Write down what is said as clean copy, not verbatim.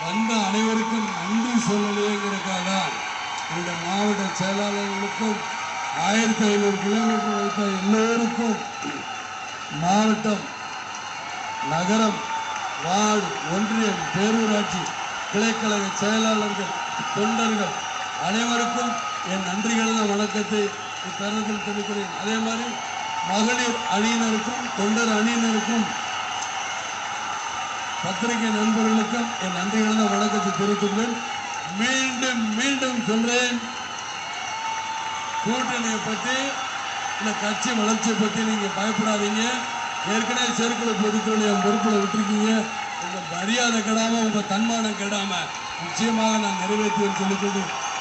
வந்த அனைவருக்கும் நன்றி சொல்லலைங்கிறதுக்காக தான் என்னுடைய மாவட்ட செயலாளர்களுக்கும் 1500 கிலோமீட்டர் வைத்த எல்லோருக்கும் மாவட்டம், நகரம், வார்டு, ஒன்றியம், பேரூராட்சி, கிளைக்கழக செயலாளர்கள், தொண்டர்கள் அனைவருக்கும் என் நன்றி கலந்த வணக்கத்தை இத்தருணத்தில் தெரிவிக்கிறேன். அதே மாதிரி மகளிர் அணியினருக்கும் தொண்டர் அணியினருக்கும் பத்திரிகை நண்பர்களுக்கும் என் நன்றி கலந்த வணக்கத்தை தெரிவித்துள்ளேன். மீண்டும் மீண்டும் சொல்றேன், கூட்டணியை பற்றி இந்த கட்சி வளர்ச்சியை பற்றி நீங்க பயப்படாதீங்க. ஏற்கனவே சேர்க்கல பொதுக்குழு என் பொறுப்பில் விட்டுருக்கீங்க. உங்க மரியாதை கெடாம, உங்க தன்மானம் கெடாம நிச்சயமாக நான் நிறைவேற்றுவேன் சொல்லிக்கொண்டு